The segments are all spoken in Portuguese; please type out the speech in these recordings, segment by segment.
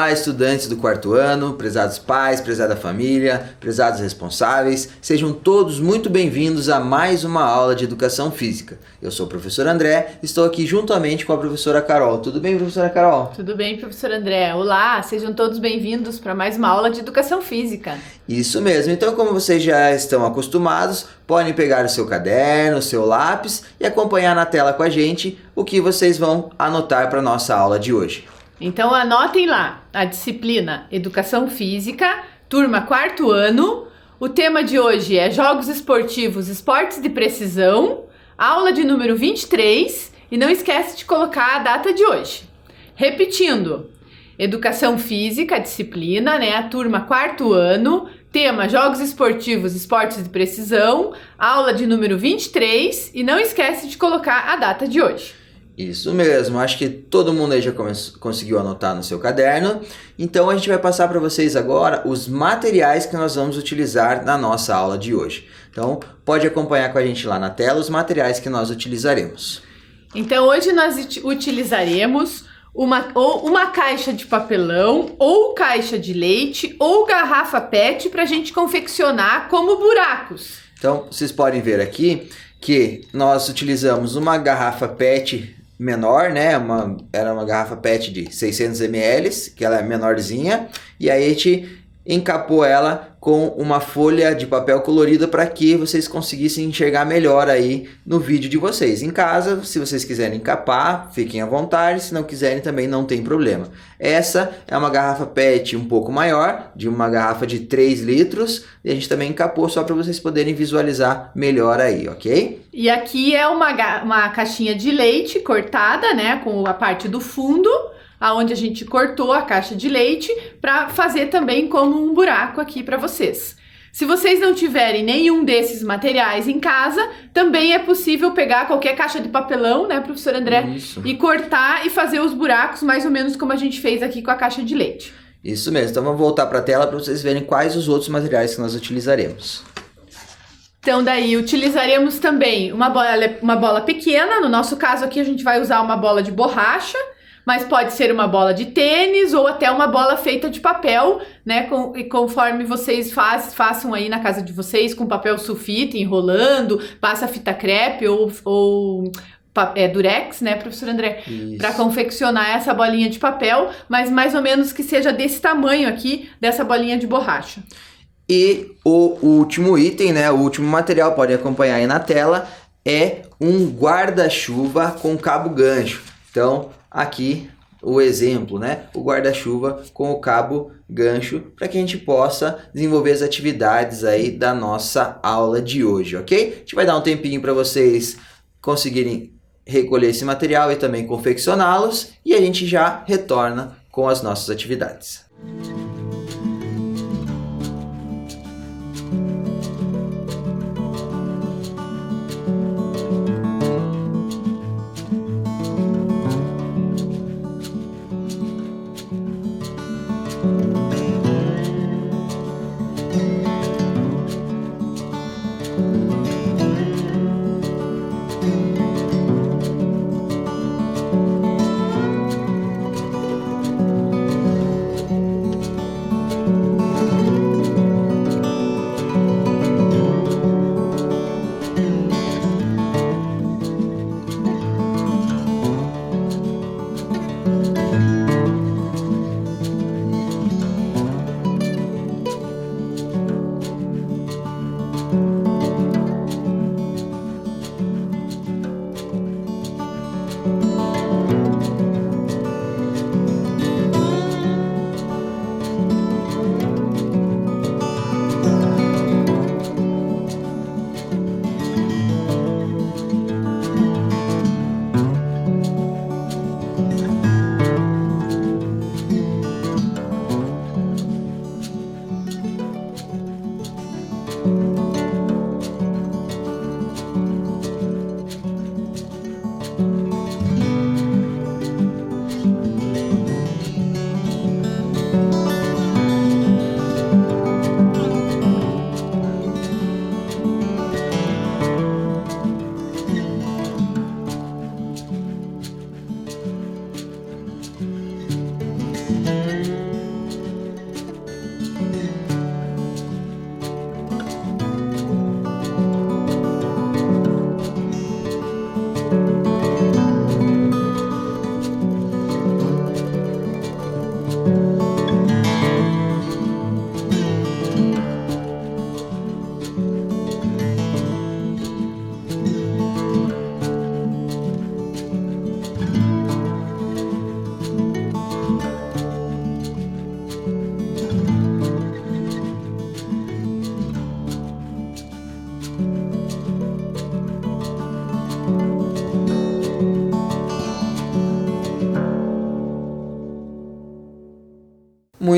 Olá, estudantes do quarto ano, prezados pais, prezada família, prezados responsáveis, sejam todos muito bem-vindos a mais uma aula de Educação Física. Eu sou o professor André, estou aqui juntamente com a professora Carol. Tudo bem, professora Carol? Tudo bem, professor André. Olá, sejam todos bem-vindos para mais uma aula de Educação Física. Isso mesmo, então como vocês já estão acostumados, podem pegar o seu caderno, o seu lápis e acompanhar na tela com a gente o que vocês vão anotar para a nossa aula de hoje. Então anotem lá a disciplina Educação Física, turma quarto ano. O tema de hoje é Jogos Esportivos, Esportes de Precisão, aula de número 23, e não esquece de colocar a data de hoje. Repetindo, Educação Física, disciplina, a turma quarto ano, tema Jogos Esportivos, Esportes de Precisão, aula de número 23, e não esquece de colocar a data de hoje. Isso mesmo, acho que todo mundo aí já conseguiu anotar no seu caderno. Então a gente vai passar para vocês agora os materiais que nós vamos utilizar na nossa aula de hoje. Então pode acompanhar com a gente lá na tela os materiais que nós utilizaremos. Então hoje nós utilizaremos uma caixa de papelão, ou caixa de leite, ou garrafa PET para a gente confeccionar como buracos. Então vocês podem ver aqui que nós utilizamos uma garrafa PET menor, era uma garrafa PET de 600 ml, que ela é menorzinha, e aí a gente encapou ela com uma folha de papel colorida para que vocês conseguissem enxergar melhor aí no vídeo de vocês. Em casa, se vocês quiserem encapar, fiquem à vontade, se não quiserem também não tem problema. Essa é uma garrafa PET um pouco maior, de uma garrafa de 3 litros, e a gente também encapou só para vocês poderem visualizar melhor aí, ok? E aqui é uma caixinha de leite cortada, com a parte do fundo, aonde a gente cortou a caixa de leite para fazer também como um buraco aqui para vocês. Se vocês não tiverem nenhum desses materiais em casa, também é possível pegar qualquer caixa de papelão, professor André? Isso. E cortar e fazer os buracos mais ou menos como a gente fez aqui com a caixa de leite. Isso mesmo, então vamos voltar para a tela para vocês verem quais os outros materiais que nós utilizaremos. Então daí utilizaremos também uma bola pequena, no nosso caso aqui a gente vai usar uma bola de borracha, mas pode ser uma bola de tênis ou até uma bola feita de papel, conforme vocês façam aí na casa de vocês, com papel sulfite, enrolando, passa fita crepe ou durex, professor André? Para confeccionar essa bolinha de papel, mas mais ou menos que seja desse tamanho aqui, dessa bolinha de borracha. E o último item, o último material, pode acompanhar aí na tela, é um guarda-chuva com cabo gancho. Então, aqui o exemplo, o guarda-chuva com o cabo gancho, para que a gente possa desenvolver as atividades aí da nossa aula de hoje, ok? A gente vai dar um tempinho para vocês conseguirem recolher esse material e também confeccioná-los, e a gente já retorna com as nossas atividades.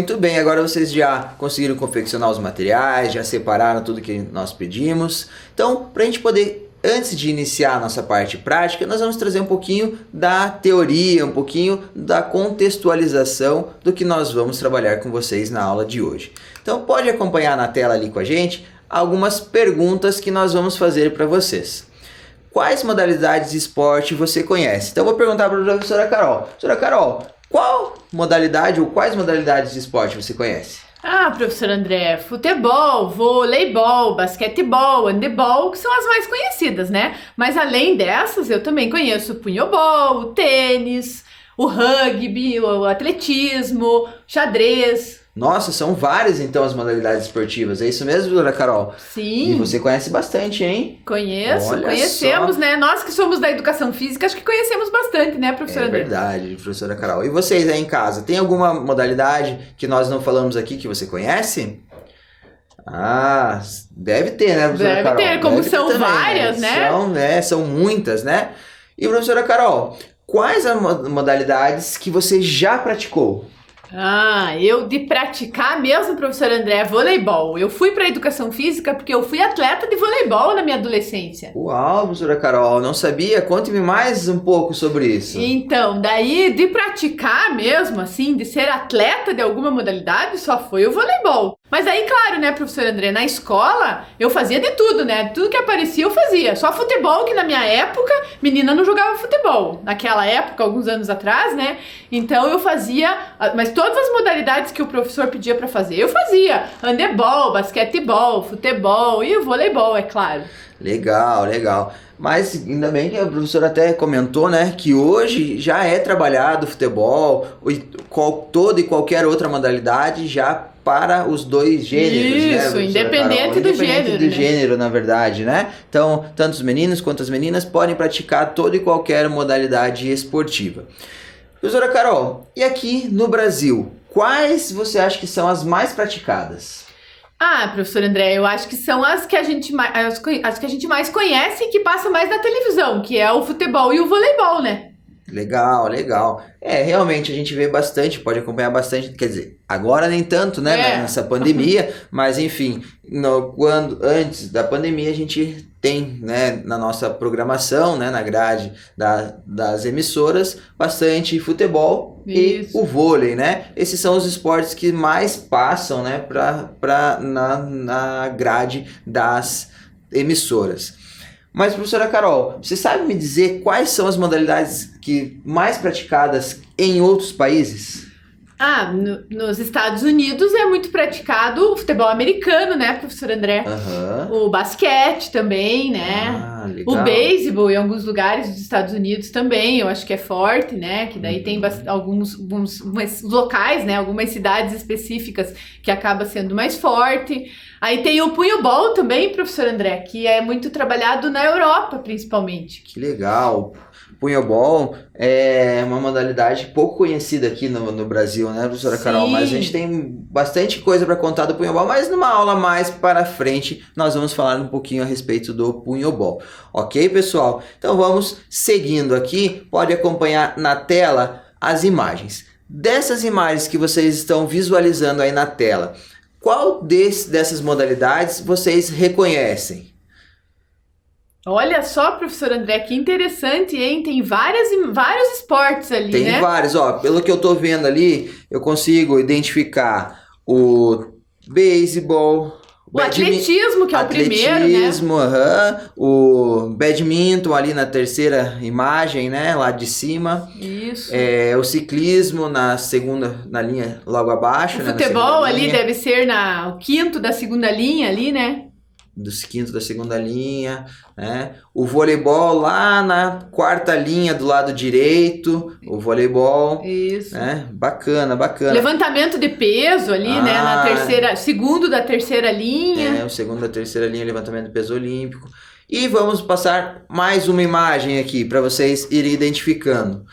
Muito bem, agora vocês já conseguiram confeccionar os materiais, já separaram tudo que nós pedimos. Então, para a gente poder, antes de iniciar a nossa parte prática, nós vamos trazer um pouquinho da teoria, um pouquinho da contextualização do que nós vamos trabalhar com vocês na aula de hoje. Então, pode acompanhar na tela ali com a gente algumas perguntas que nós vamos fazer para vocês. Quais modalidades de esporte você conhece? Então, eu vou perguntar para a professora Carol. Professora Carol, qual modalidade ou quais modalidades de esporte você conhece? Professor André, futebol, voleibol, basquetebol, handebol, que são as mais conhecidas, né? Mas além dessas, eu também conheço o punhobol, o tênis, o rugby, o atletismo, xadrez. Nossa, são várias então as modalidades esportivas, é isso mesmo, doutora Carol? Sim. E você conhece bastante, hein? Conhecemos, né? Nós que somos da educação física, acho que conhecemos bastante, né, professora André? É verdade, professora Carol. E vocês aí em casa, tem alguma modalidade que nós não falamos aqui que você conhece? Deve ter, né, professora Carol? Deve ter, como deve são ter também, várias, né? São muitas, né? E professora Carol, quais as modalidades que você já praticou? Eu de praticar mesmo, professor André, voleibol. Eu fui para educação física porque eu fui atleta de voleibol na minha adolescência. Uau, professora Carol, não sabia? Conte-me mais um pouco sobre isso. Então, daí de praticar mesmo, assim, de ser atleta de alguma modalidade, só foi o voleibol. Mas aí, claro, né, professor André, na escola eu fazia de tudo, né? Tudo que aparecia eu fazia. Só futebol, que na minha época, menina não jogava futebol. Naquela época, alguns anos atrás, né? Então eu fazia, mas todas as modalidades que o professor pedia pra fazer, eu fazia. Handebol, basquetebol, futebol e o voleibol, é claro. Legal, legal. Mas ainda bem que a professora até comentou, né, que hoje já é trabalhado futebol, toda e qualquer outra modalidade já para os dois gêneros, né? Isso, independente do gênero, na verdade, né? Então, tanto os meninos quanto as meninas podem praticar toda e qualquer modalidade esportiva. Professora Carol, e aqui no Brasil, quais você acha que são as mais praticadas? Professor André, eu acho que são as que a gente mais conhece e que passa mais na televisão, que é o futebol e o voleibol, né? Legal, legal. Realmente a gente vê bastante, pode acompanhar bastante, quer dizer, agora nem tanto, né, nessa pandemia, mas enfim, antes da pandemia a gente tem, né, na nossa programação, né, na grade das emissoras, bastante futebol. Isso. E o vôlei, né? Esses são os esportes que mais passam, né, na grade das emissoras. Mas, professora Carol, você sabe me dizer quais são as modalidades mais praticadas em outros países? Nos Estados Unidos é muito praticado o futebol americano, né, professor André? Uhum. O basquete também, né? Legal. O beisebol em alguns lugares dos Estados Unidos também, eu acho que é forte, né? Que daí tem alguns locais, né? Algumas cidades específicas que acaba sendo mais forte. Aí tem o punhobol também, professor André, que é muito trabalhado na Europa, principalmente. Que legal! Punhobol é uma modalidade pouco conhecida aqui no Brasil, né, professora Carol? Mas a gente tem bastante coisa para contar do punhobol, mas numa aula mais para frente nós vamos falar um pouquinho a respeito do punhobol. Ok, pessoal? Então vamos seguindo aqui, pode acompanhar na tela as imagens. Dessas imagens que vocês estão visualizando aí na tela, qual dessas modalidades vocês reconhecem? Olha só, professor André, que interessante, hein? Tem vários esportes ali, né? Tem vários, pelo que eu tô vendo ali, eu consigo identificar o beisebol, o atletismo, que é o primeiro, né? O badminton ali na terceira imagem, né? Lá de cima. Isso. O ciclismo na linha logo abaixo. O futebol ali deve ser o quinto da segunda linha ali, né? Dos quinto da segunda linha, né? O voleibol lá na quarta linha do lado direito, o voleibol. Isso. Né? Bacana. Levantamento de peso ali, né? Segundo da terceira linha. O segundo da terceira linha, levantamento de peso olímpico. E vamos passar mais uma imagem aqui para vocês irem identificando.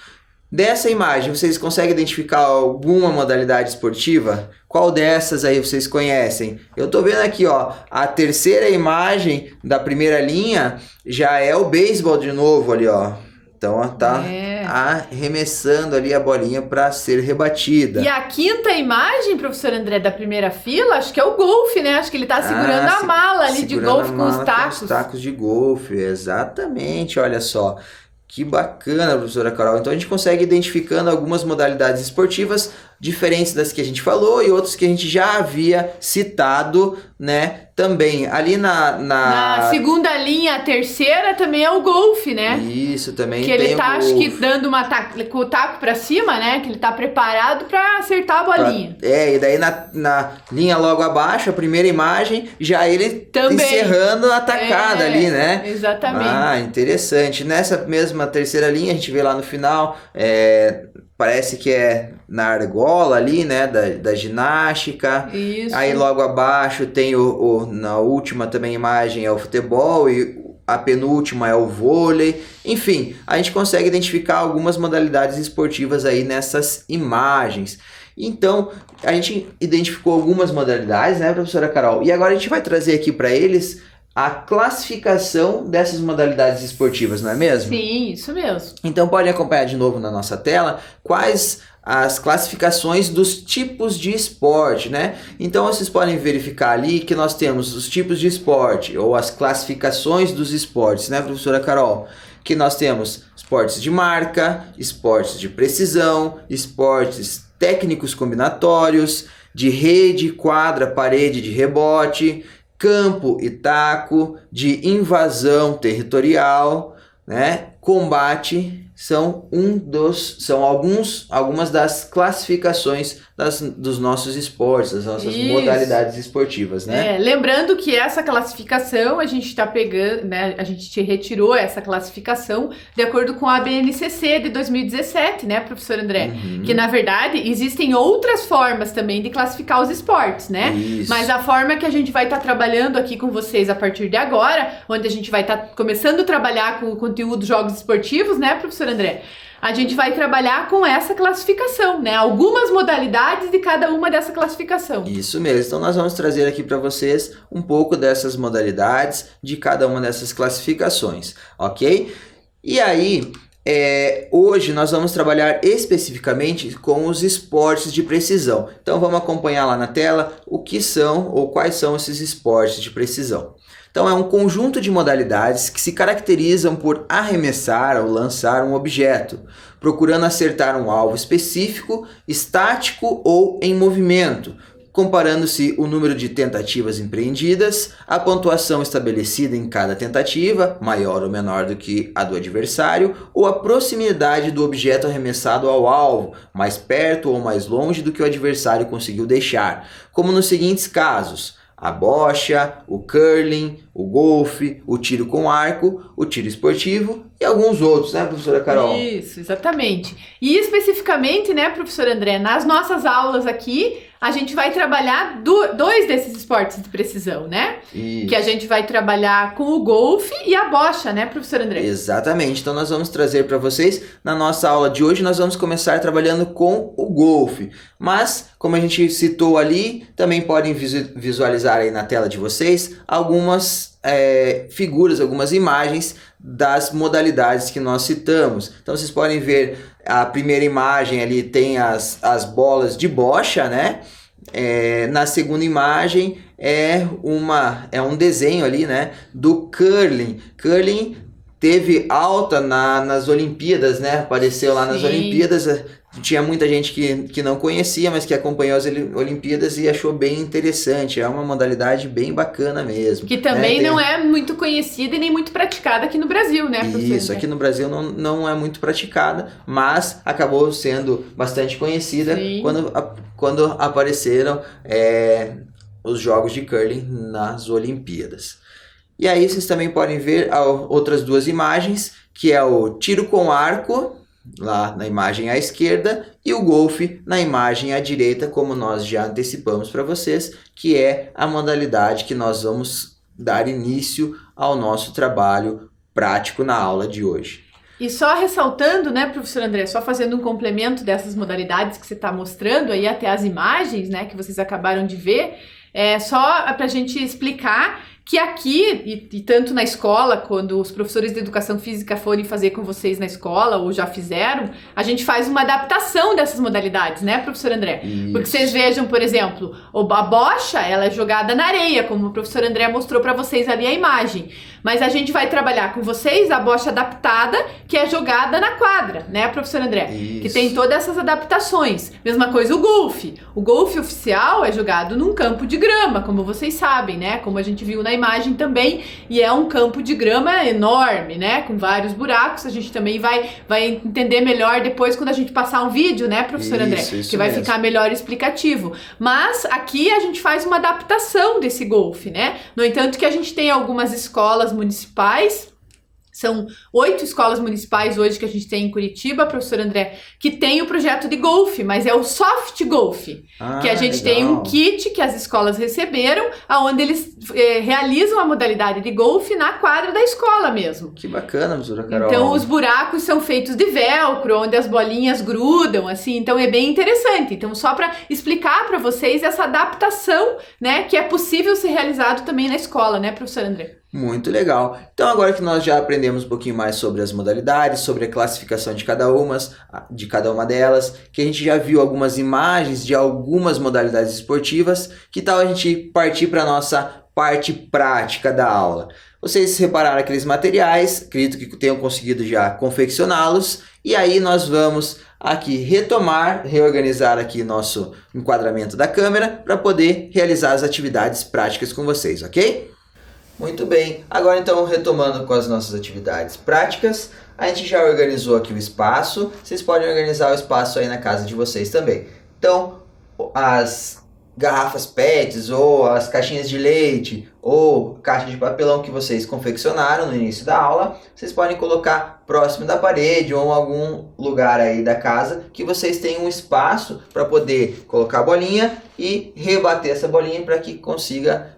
Dessa imagem, vocês conseguem identificar alguma modalidade esportiva? Qual dessas aí vocês conhecem? Eu tô vendo aqui, a terceira imagem da primeira linha já é o beisebol de novo ali, Então tá arremessando ali a bolinha para ser rebatida. E a quinta imagem, professor André, da primeira fila, acho que é o golfe, né? Acho que ele tá segurando a mala ali de golfe com os tacos. Com os tacos de golfe, exatamente, olha só. Que bacana, professora Carol. Então a gente consegue identificando algumas modalidades esportivas diferentes das que a gente falou e outras que a gente já havia citado, né? Também ali na segunda linha, a terceira também é o golfe, né? Isso, também que tem ele tá, acho que, dando com o taco pra cima, né? Que ele tá preparado pra acertar a bolinha. E daí na linha logo abaixo, a primeira imagem, já ele também encerrando a tacada ali, né? Exatamente. Ah, interessante. Nessa mesma terceira linha, a gente vê lá no final, parece que é na argola ali, né, da ginástica. Isso. Aí logo abaixo tem na última também imagem é o futebol e a penúltima é o vôlei. Enfim, a gente consegue identificar algumas modalidades esportivas aí nessas imagens. Então, a gente identificou algumas modalidades, né, professora Carol? E agora a gente vai trazer aqui para eles a classificação dessas modalidades esportivas, não é mesmo? Sim, isso mesmo. Então pode acompanhar de novo na nossa tela quais as classificações dos tipos de esporte, né? Então vocês podem verificar ali que nós temos os tipos de esporte ou as classificações dos esportes, né, professora Carol? Que nós temos esportes de marca, esportes de precisão, esportes técnicos combinatórios, de rede, quadra, parede de rebote, campo e taco, de invasão territorial, né? Combate são algumas das classificações dos nossos esportes, das nossas modalidades esportivas, né? Lembrando que essa classificação a gente está pegando, né? A gente te retirou essa classificação de acordo com a BNCC de 2017, né, professor André? Uhum. Que na verdade existem outras formas também de classificar os esportes, né? Isso. Mas a forma que a gente vai estar trabalhando aqui com vocês a partir de agora, onde a gente vai estar começando a trabalhar com o conteúdo jogos esportivos, né, professor André? A gente vai trabalhar com essa classificação, né? Algumas modalidades de cada uma dessa classificação. Isso mesmo. Então nós vamos trazer aqui para vocês um pouco dessas modalidades de cada uma dessas classificações, ok? E aí, hoje nós vamos trabalhar especificamente com os esportes de precisão. Então vamos acompanhar lá na tela o que são ou quais são esses esportes de precisão. Então é um conjunto de modalidades que se caracterizam por arremessar ou lançar um objeto, procurando acertar um alvo específico, estático ou em movimento, comparando-se o número de tentativas empreendidas, a pontuação estabelecida em cada tentativa, maior ou menor do que a do adversário, ou a proximidade do objeto arremessado ao alvo, mais perto ou mais longe do que o adversário conseguiu deixar, como nos seguintes casos: a bocha, o curling, o golfe, o tiro com arco, o tiro esportivo e alguns outros, né, professora Carol? Isso, exatamente. E especificamente, né, professor André, nas nossas aulas aqui, a gente vai trabalhar dois desses esportes de precisão, né? Isso. Que a gente vai trabalhar com o golfe e a bocha, né, professor André? Exatamente. Então nós vamos trazer para vocês, na nossa aula de hoje, nós vamos começar trabalhando com o golfe. Mas, como a gente citou ali, também podem visualizar aí na tela de vocês algumas figuras, algumas imagens das modalidades que nós citamos. Então vocês podem ver a primeira imagem ali tem as bolas de bocha, né? Na segunda imagem é um desenho ali, né, do curling. Curling teve alta nas Olimpíadas, né? Apareceu lá nas Olimpíadas. Tinha muita gente que não conhecia, mas que acompanhou as Olimpíadas e achou bem interessante. É uma modalidade bem bacana mesmo. Que também não é muito conhecida e nem muito praticada aqui no Brasil, né, professor? Isso, aqui no Brasil não é muito praticada, mas acabou sendo bastante conhecida quando apareceram os jogos de curling nas Olimpíadas. E aí vocês também podem ver outras duas imagens, que é o tiro com arco, lá na imagem à esquerda, e o golfe na imagem à direita, como nós já antecipamos para vocês, que é a modalidade que nós vamos dar início ao nosso trabalho prático na aula de hoje. E só ressaltando, né, professor André, só fazendo um complemento dessas modalidades que você está mostrando aí até as imagens, né, que vocês acabaram de ver, É só pra gente explicar que aqui, e tanto na escola, quando os professores de educação física forem fazer com vocês na escola, ou já fizeram, a gente faz uma adaptação dessas modalidades, né, professor André? Isso. Porque vocês vejam, por exemplo, a bocha, ela é jogada na areia, como o professor André mostrou para vocês ali a imagem. Mas a gente vai trabalhar com vocês a bocha adaptada, que é jogada na quadra, né, professor André? Isso. Que tem todas essas adaptações. Mesma coisa o golfe. O golfe oficial é jogado num campo de grama, como vocês sabem, né? Como a gente viu na imagem também. E é um campo de grama enorme, né? Com vários buracos. A gente também vai entender melhor depois quando a gente passar um vídeo, né, professor André? Isso que vai mesmo. ficar melhor explicativo. Mas aqui a gente faz uma adaptação desse golfe, né? No entanto que a gente tem algumas escolas municipais, são 8 escolas municipais hoje que a gente tem em Curitiba, professor André, que tem o projeto de golfe, mas é o soft golfe, que a gente legal. tem um kit que as escolas receberam, onde eles realizam a modalidade de golfe na quadra da escola mesmo. Que bacana, professora Carol. Então os buracos são feitos de velcro, onde as bolinhas grudam, assim, então é bem interessante. Então só para explicar para vocês essa adaptação, né, que é possível ser realizado também na escola, né, professor André? Muito legal. Então agora que nós já aprendemos um pouquinho mais sobre as modalidades, sobre a classificação de cada uma delas, que a gente já viu algumas imagens de algumas modalidades esportivas, que tal a gente partir para a nossa parte prática da aula? Vocês repararam aqueles materiais, acredito que tenham conseguido já confeccioná-los, e aí nós vamos aqui reorganizar aqui nosso enquadramento da câmera para poder realizar as atividades práticas com vocês, ok? Muito bem, agora então retomando com as nossas atividades práticas, a gente já organizou aqui o espaço, vocês podem organizar o espaço aí na casa de vocês também. Então, as garrafas PETs ou as caixinhas de leite ou caixa de papelão que vocês confeccionaram no início da aula, vocês podem colocar próximo da parede ou em algum lugar aí da casa que vocês tenham um espaço para poder colocar a bolinha e rebater essa bolinha para que consiga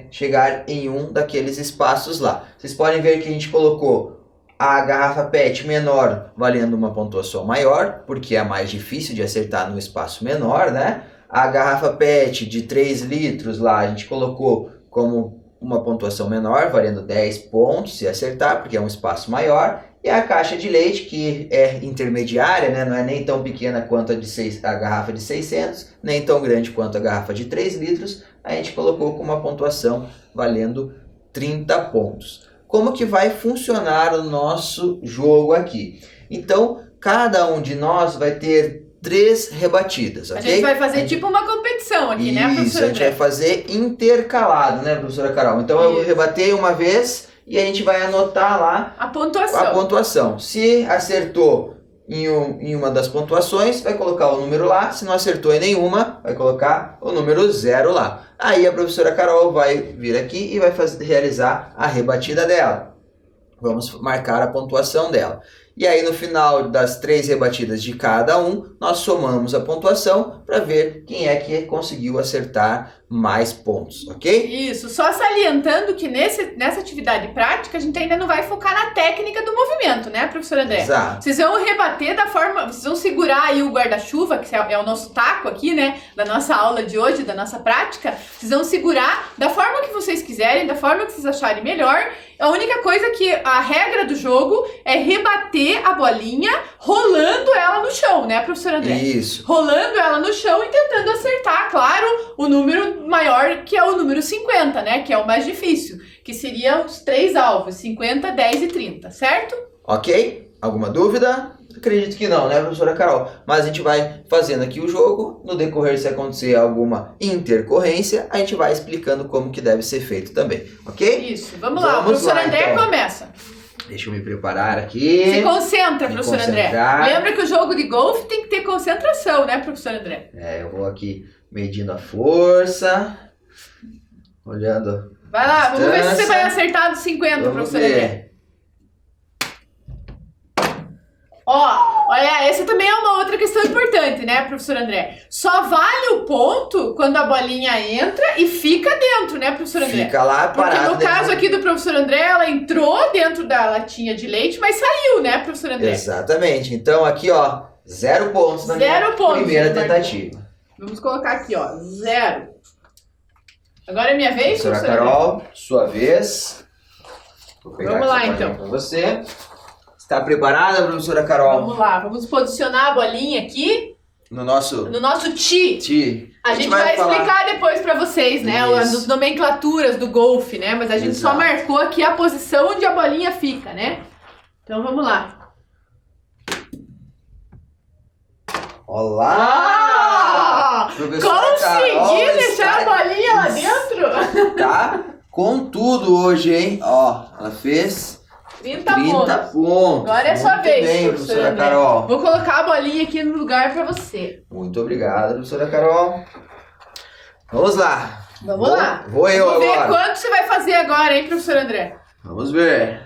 chegar em um daqueles espaços lá. Vocês podem ver que a gente colocou a garrafa PET menor valendo uma pontuação maior, porque é mais difícil de acertar no espaço menor, né? A garrafa PET de 3 litros lá a gente colocou como uma pontuação menor, valendo 10 pontos se acertar, porque é um espaço maior. E a caixa de leite, que é intermediária, né? Não é nem tão pequena quanto a garrafa de 600, nem tão grande quanto a garrafa de 3 litros, a gente colocou com uma pontuação valendo 30 pontos. Como que vai funcionar o nosso jogo aqui? Então, cada um de nós vai ter 3 rebatidas, ok? A gente vai fazer tipo uma competição aqui, né, professora Isso, a gente vai fazer intercalado, né, professora Carol? Então, eu vou rebater uma vez e a gente vai anotar lá a pontuação. Se acertou em uma das pontuações, vai colocar o número lá. Se não acertou em nenhuma, vai colocar o número 0 lá. Aí a professora Carol vai vir aqui e vai realizar a rebatida dela. Vamos marcar a pontuação dela. E aí no final das 3 rebatidas de cada um, nós somamos a pontuação para ver quem é que conseguiu acertar mais pontos, ok? Isso, só salientando que nessa atividade prática a gente ainda não vai focar na técnica do movimento, né, professor André? Exato. Vocês vão rebater da forma, vocês vão segurar aí o guarda-chuva, que é o nosso taco aqui, né, da nossa aula de hoje, da nossa prática, vocês vão segurar da forma que vocês quiserem, da forma que vocês acharem melhor. A única coisa que a regra do jogo é rebater a bolinha rolando ela no chão, né, professor André? Isso. Rolando ela no chão e tentando acertar, claro, o número maior, que é o número 50, né? Que é o mais difícil, que seria os 3 alvos, 50, 10 e 30, certo? Ok? Alguma dúvida? Acredito que não, né, professora Carol? Mas a gente vai fazendo aqui o jogo. No decorrer, se acontecer alguma intercorrência, a gente vai explicando como que deve ser feito também, ok? Isso, vamos lá. O professor André então começa. Deixa eu me preparar aqui. Se concentra, professor André. Lembra que o jogo de golfe tem que ter concentração, né, professor André? Eu vou aqui medindo a força, olhando. Vai lá, vamos ver se você vai acertar dos 50, professor André. Ó, olha, essa também é uma outra questão importante, né, professor André? Só vale o ponto quando a bolinha entra e fica dentro, né, professor André? Fica lá parado. Porque no caso aqui do professor André, ela entrou dentro da latinha de leite, mas saiu, né, professor André? Exatamente. Então aqui, ó, 0 pontos na minha primeira tentativa. Vamos colocar aqui, ó, 0. Agora é minha vez, Professora professora? Carol, sua vez. Vou pegar Vamos lá, aqui a então. bolinha pra você. Está preparada, professora Carol? Vamos lá, vamos posicionar a bolinha aqui No nosso no nosso ti. ti. A gente vai falar- explicar depois pra vocês, né? Isso. As nomenclaturas do golfe, né? Mas a gente só Exato. marcou aqui a posição onde a bolinha fica, né? Então vamos lá. Olá! Professora Consegui Carol deixar a está- bolinha lá dentro! Tá com tudo hoje, hein? Ó, ela fez 30 30 pontos. pontos. Agora é sua Muito vez, bem, professora professora André. Carol. Vou colocar a bolinha aqui no lugar pra você. Muito obrigado, professora Carol. Vamos lá. Vamos lá. Vou eu Vamos ver agora. quanto você vai fazer agora, hein, professor André? Vamos ver.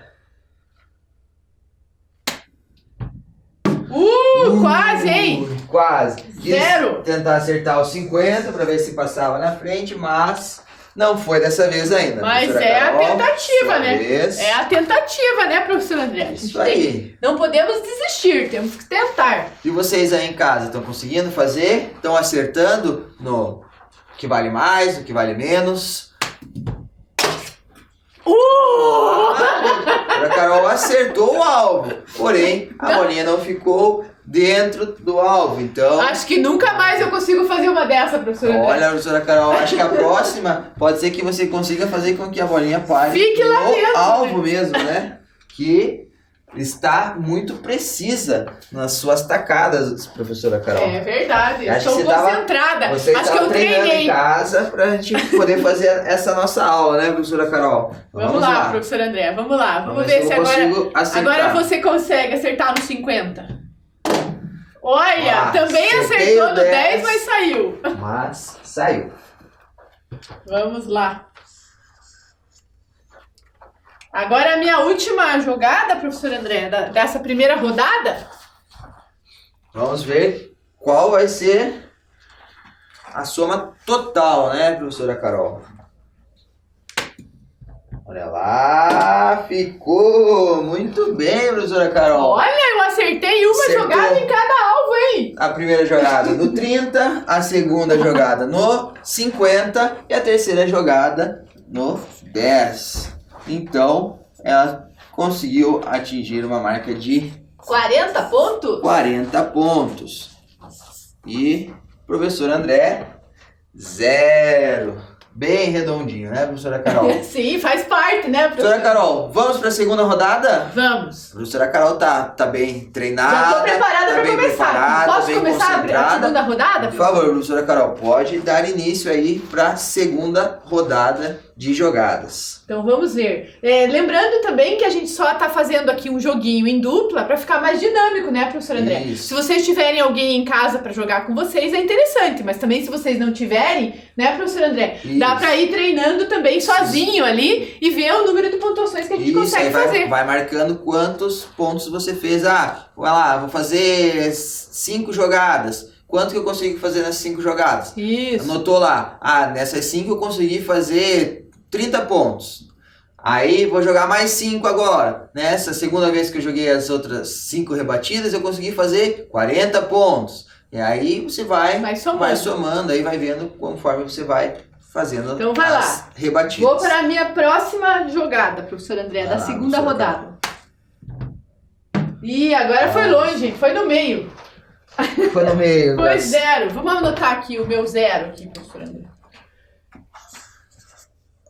Quase, hein? Quase. Quis Zero. tentar acertar os 50 para ver se passava na frente, mas não foi dessa vez ainda. Mas Professora é a Carol, tentativa, sua né? vez. É a tentativa, né, professor André? A gente Isso tem- aí. Não podemos desistir, temos que tentar. E vocês aí em casa estão conseguindo fazer? Estão acertando no que vale mais, no que vale menos? A Carol acertou o alvo, porém a bolinha não ficou dentro do alvo. Então, Acho que nunca mais eu consigo fazer uma dessa, professor André. olha, professora Carol, acho que a próxima pode ser que você consiga fazer com que a bolinha pare Fique lá no dentro, alvo mesmo, né? Que está muito precisa nas suas tacadas, professora Carol. É verdade, Acho estou que você tava- concentrada. Você Acho que estava eu treinando treinei. em casa pra gente poder fazer essa nossa aula, né, professora Carol? Vamos lá, professor André, vamos lá. Vamos ver se eu agora, consigo acertar. agora você consegue acertar no 50. Olha, Ah, também acertei acertou o no 10, 10. mas saiu. Mas saiu. Vamos lá. Agora a minha última jogada, professor André, dessa primeira rodada. Vamos ver qual vai ser a soma total, né, professora Carol? Olha lá, ficou muito bem, professora Carol. Olha, eu acertei uma Acertou. jogada em cada alvo, hein? A primeira jogada no 30, a segunda jogada no 50 e a terceira jogada no 10. Então, ela conseguiu atingir uma marca de 40 pontos? 40 pontos. E professor André, 0. Bem redondinho, né, professora Carol? Sim, faz parte, né, Professora professor? Carol, vamos para a segunda rodada? Vamos. A professora Carol tá bem treinada. Já tô preparada tá para bem começar. preparada, Posso bem começar a concentrada. segunda rodada? Por favor, professora Carol, pode dar início aí para a segunda rodada de jogadas. Então vamos ver. Lembrando também que a gente só tá fazendo aqui um joguinho em dupla para ficar mais dinâmico, né, professor André? Isso. Se vocês tiverem alguém em casa para jogar com vocês, é interessante. Mas também se vocês não tiverem, né, professor André? Dá Isso. para ir treinando também sozinho ali e ver o número de pontuações que a gente Isso, consegue aí vai, fazer. vai marcando quantos pontos você fez. Ah, vai lá, vou fazer 5 jogadas. Quanto que eu consigo fazer nessas 5 jogadas? Isso. Anotou lá. Ah, nessas 5 eu consegui fazer 30 pontos. Aí vou jogar mais 5 agora. Nessa segunda vez que eu joguei as outras 5 rebatidas, eu consegui fazer 40 pontos. E aí você vai somando, aí vai vendo conforme você vai fazendo Então vai as lá. rebatidas. Vou para a minha próxima jogada, professor André, Vai da lá, segunda professora rodada. Ih, agora foi longe, hein? Foi no meio. Foi no meio. Foi das- 0. Vamos anotar aqui o meu 0 aqui, professor André.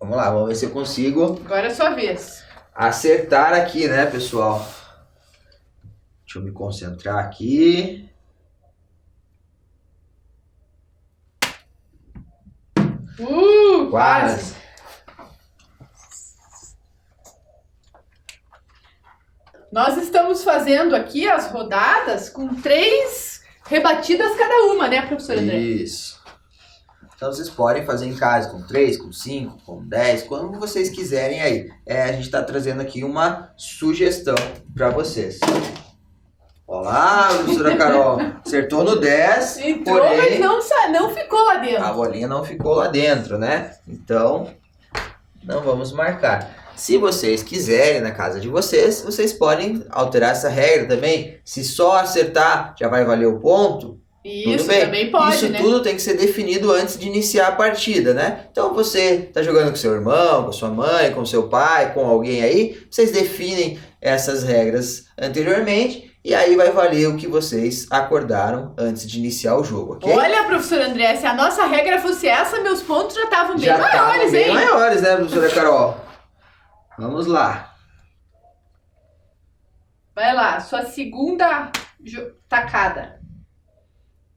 Vamos lá, vamos ver se eu consigo Agora é a sua vez. acertar aqui, né, pessoal? Deixa eu me concentrar aqui. Quase. Nós estamos fazendo aqui as rodadas com 3 rebatidas cada uma, né, professor André? Isso. Então vocês podem fazer em casa com 3, com 5, com 10, como vocês quiserem aí. A gente está trazendo aqui uma sugestão para vocês. Olá, professora Carol. Acertou no 10, Entrou, porém mas não ficou lá dentro. a bolinha não ficou lá dentro, né? Então, não vamos marcar. Se vocês quiserem na casa de vocês, vocês podem alterar essa regra também. Se só acertar já vai valer o ponto, Isso, tudo bem. também pode, Isso né? tudo tem que ser definido antes de iniciar a partida, né? Então você tá jogando com seu irmão, com sua mãe, com seu pai, com alguém aí, vocês definem essas regras anteriormente e aí vai valer o que vocês acordaram antes de iniciar o jogo, ok? Olha, professor André, se a nossa regra fosse essa, meus pontos já estavam bem Já estavam maiores, bem hein? maiores, né, professora Carol? Vamos lá. Vai lá, sua segunda tacada.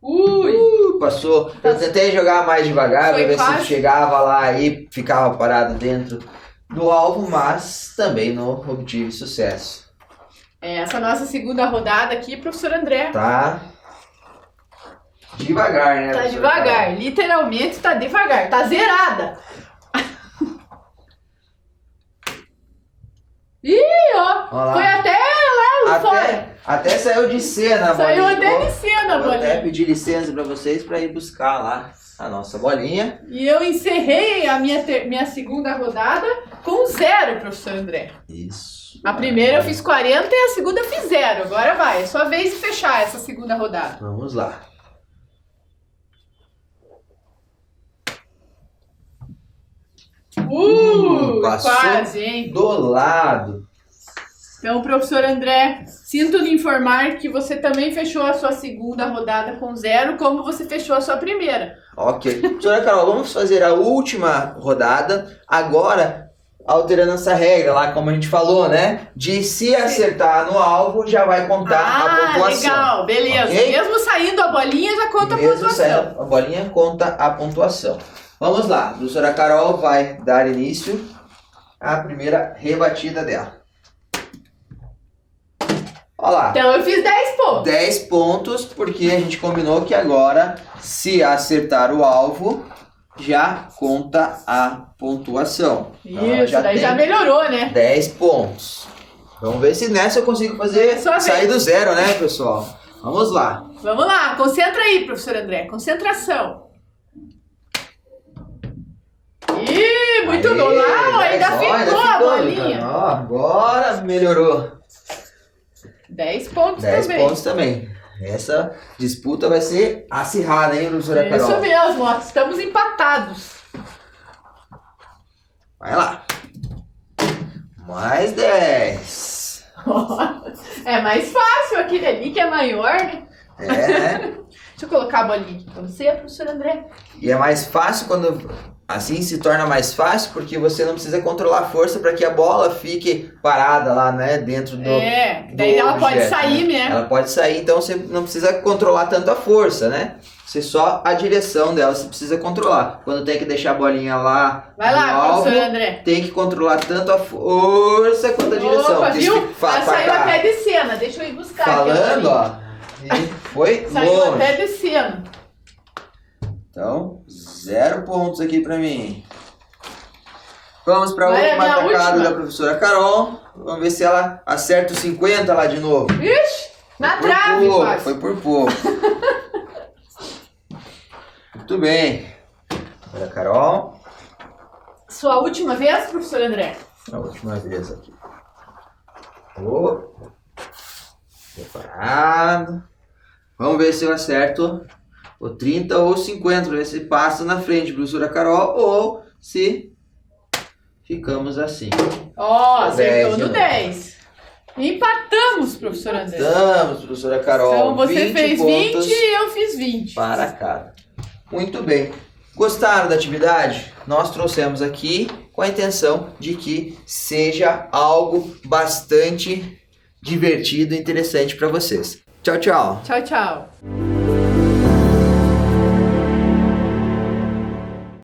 Ui! Passou. Eu tentei jogar mais devagar Foi pra ver quase. se chegava lá e ficava parado dentro do alvo, mas também não obtive sucesso. Essa nossa segunda rodada aqui, professor André. Tá devagar, né? Tá professora devagar, Carol? literalmente tá devagar, tá zerada. Ih, ó, Olha lá. foi até lá fora. Até saiu de cena a Saiu bolinha. até de cena a Vou até bolinha. pedir licença pra vocês pra ir buscar lá a nossa bolinha. E eu encerrei a minha segunda rodada com 0, professor André. Isso. A primeira eu fiz 40 e a segunda eu fiz 0. Agora vai, é sua vez de fechar essa segunda rodada. Vamos lá. Passou Quase, hein? do lado. Então, professor André, sinto lhe informar que você também fechou a sua segunda rodada com 0, como você fechou a sua primeira. Ok. Professora Carol, vamos fazer a última rodada. Agora, alterando essa regra lá, como a gente falou, né? De se acertar no alvo, já vai contar a pontuação. Legal, beleza. Ok? Mesmo saindo a bolinha, já conta a Mesmo pontuação. saindo a bolinha, conta a pontuação. Vamos lá. A professora Carol vai dar início à primeira rebatida dela. Olha lá. Então eu fiz 10 pontos. 10 pontos, porque a gente combinou que agora, se acertar o alvo, já conta a pontuação. Então, ela Isso, daí tem já melhorou, né? 10 pontos. Vamos ver se nessa eu consigo fazer Sua sair vez. do zero, né, pessoal? Vamos lá. Vamos lá, concentra aí, professor André. Concentração. Ih, muito Aê, bom. Lá, ó, ainda 10, ó, ficou a ficou, bolinha. Ó, agora melhorou. 10 pontos 10 também. pontos também. Essa disputa vai ser acirrada, hein, professora Carol? Isso mesmo, ó, estamos empatados. Vai lá. Mais 10. É mais fácil aquele ali que é maior, né? É, né? Deixa eu colocar a bolinha aqui pra você, professor André. E é mais fácil quando... Assim se torna mais fácil porque você não precisa controlar a força para que a bola fique parada lá, né? Dentro do... Daí do ela pode objeto, sair, né? Ela pode sair, então você não precisa controlar tanto a força, né? Você só a direção dela você precisa controlar. Quando tem que deixar a bolinha lá Vai no lá, alvo, professor André. tem que controlar tanto a força quanto a direção. Opa, Porque viu? se Ela saiu até de cena. Deixa eu ir buscar aqui a falando, bolinha. ó, e foi Saiu longe. até de cena. Então, 0 pontos aqui pra mim. Vamos pra Vai, última a minha atacada última. da professora Carol. Vamos ver se ela acerta os 50 lá de novo. Ixi, na Foi por trave, pouco, quase. foi por pouco. Muito bem. Agora, Carol. Sua última vez, professor André? A última vez aqui. Oh. Preparado. Vamos ver se eu acerto o 30 ou 50. Pra ver se passa na frente, professora Carol. Ou se ficamos assim. Ó, acertou 10 de no novo. 10. Empatamos, professor André. Estamos, professora Carol. Então você 20 fez pontos 20 e eu fiz 20. para cada. Muito bem. Gostaram da atividade? Nós trouxemos aqui com a intenção de que seja algo bastante divertido e interessante para vocês. Tchau, tchau. Tchau, tchau.